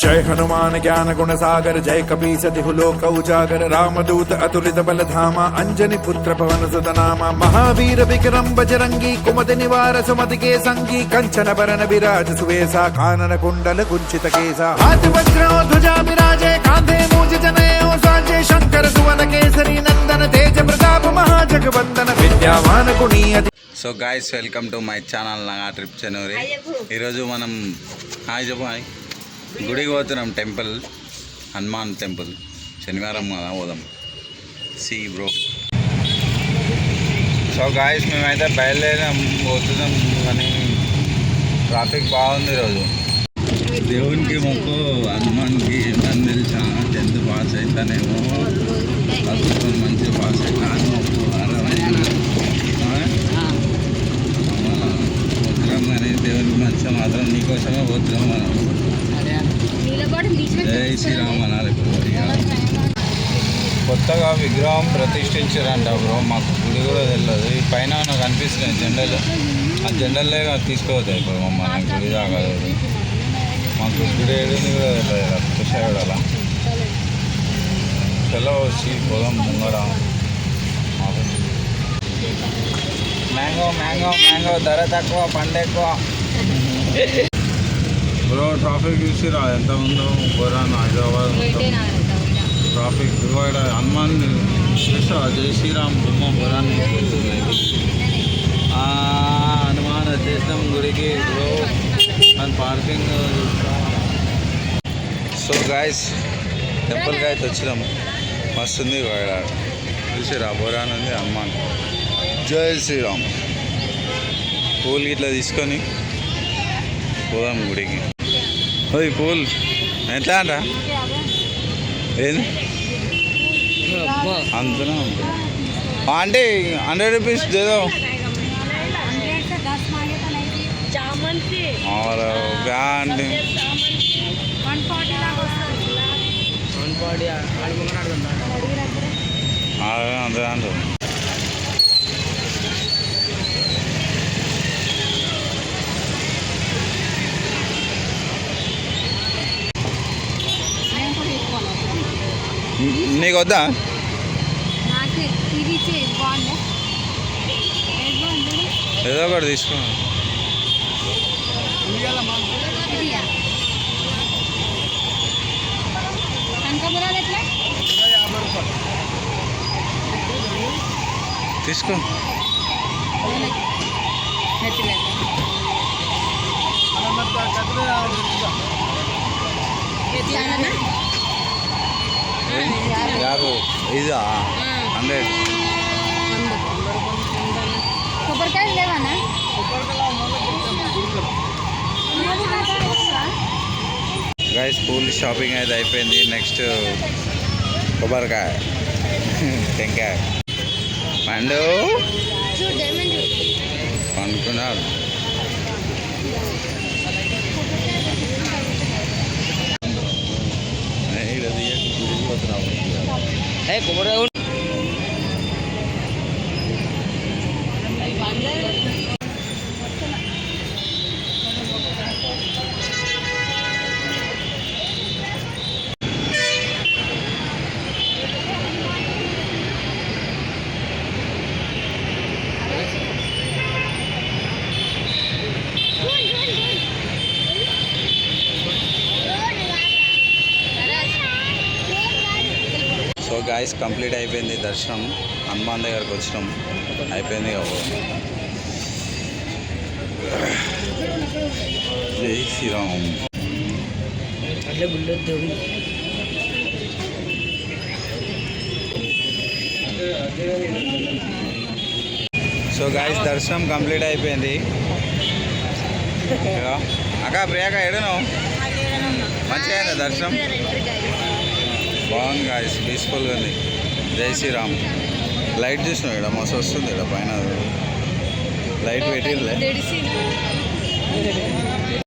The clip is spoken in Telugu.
जय हनुमान ज्ञान गुण सागर जय कपीस तिहु लोक उजागर रामदूत अतुलित बल धामा अंजनी पुत्र पवन सुत नामा महावीर विक्रम बजरंगी कुमति निवार सुमति के संगी कंचन बरन विराज सुवेसा कानन कुंडल कुंचित केसा हाथ वज्र ध्वजा विराजे कांधे मूज जनेऊ साजे शंकर सुवन केसरी नंदन तेज प्रताप महाजगवंदन विद्यावान गुणीयति. So guys welcome to my channel Naga trip Chennuri. ఈరోజు మనం హాయ్ చెప్పు హాయ్ గుడికి పోతున్నాం, టెంపుల్ హనుమాన్ టెంపుల్. శనివారం కదా పోదాం. C bro. సో గాయస్ మేమైతే బయలుదేరాం, పోతున్నాం కానీ ట్రాఫిక్ బాగుంది ఈరోజు. దేవునికి మొక్కు హనుమాన్కి నన్ను తెలిసా 10th పాస్ అవుతానేమో, మంచిగా పాస్ అవుతా అని మొక్కు. పోతున్నాం కానీ దేవునికి మంచిగా మాత్రం నీకోసమే పోతున్నాం మనం. జై శ్రీరామ్ అనాలి. కొత్తగా విగ్రహం ప్రతిష్ఠించారంట బ్రో, మాకు గుడి కూడా తెలియదు. ఈ పైన నాకు అనిపిస్తుంది జెండలు, ఆ జెండలే తీసుకోవద్దు ఇప్పుడు మమ్మల్ని గుడి దాకా. మాకు గుడి ఏడుంది కూడా తెలియదు, చూసాడు అలా. చలో వచ్చి పోదాం ముంగర. మ్యాంగో మ్యాంగో మ్యాంగో ధర తక్కువ, పండు ఎక్కువ. బ్రో ట్రాఫిక్ చూసిరా ఎంత ఉందో, బొరాన్ హైదరాబాద్ మొత్తం ట్రాఫిక్. ఇక్కడ హనుమాన్ చూసా, జై శ్రీరామ్ బొమ్మ బొరాన్ హనుమాన్ వచ్చేసినాం గుడికి బ్రో. మన పార్కింగ్ సో గాయస్ టెంపుల్కి అయితే వచ్చినాము, మస్తుంది. ఇక్కడ చూసిరా బొరాన్ ఉంది, హనుమాన్. జై శ్రీరామ్. పూలు ఇట్లా తీసుకొని పోదాం గుడికి. ఓయ్ పూల్ ఎట్లా అంట, ఏంది అంతనా అంటే 100 రూపీస్ దేదో అంటే అంతే అంట. నీకు వద్దా? ఏదో ఒకటి తీసుకో. తీసుకో. ఇదా 100 కొబ్బరికాయలు లేవానా? గైస్ పూల్ షాపింగ్ అయితే అయిపోయింది. నెక్స్ట్ కొబ్బరికాయ టెంకాయ పండు అనుకున్నాడు. కొబ్బరికాయ సో గాయస్ కంప్లీట్ అయిపోయింది దర్శనం. హనుమాన్ దగ్గరకు వచ్చినాం, అయిపోయింది. జై శ్రీరామ్. సో గాయస్ దర్శనం కంప్లీట్ అయిపోయింది. అక్క ప్రియాక ఎడను మంచిగా అయిందా దర్శనం? బాగుంది గాయస్, పీస్ఫుల్గా ఉంది. జై శ్రీరామ్. లైట్ చూసినావు ఇక్కడ మస్తు వస్తుంది, ఇక్కడ పైన లైట్ పెట్టిర్లే.